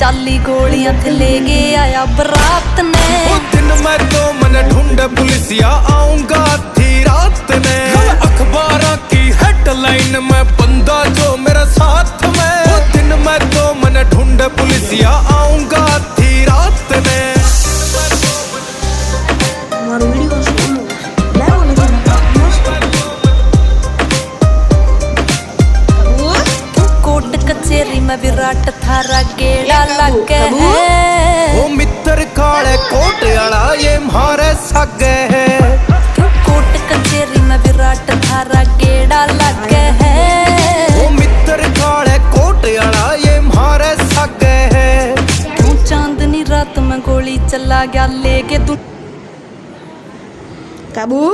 चाली गोलियां थे ले गया आया बरात ने। दिन मैं तो मन ढूंढे पुलिसिया आऊंगा थी रात ने। अखबारों की हेडलाइन में बंदा जो मेरे साथ में। दिन मैं तो मन ढूंढे पुलिसिया आऊंगा थी रात ने। कोट कचेरी में विराट थारा गेड़ा लग है। वो मित्र काले कोट आला ये मारे सगे है। कोट कचेरी में विराट थारा गेड़ा लग है। वो मित्र काले कोट आला ये मारे सगे है। क्यों चांदनी रात में गोली चला गया लेके तू काबू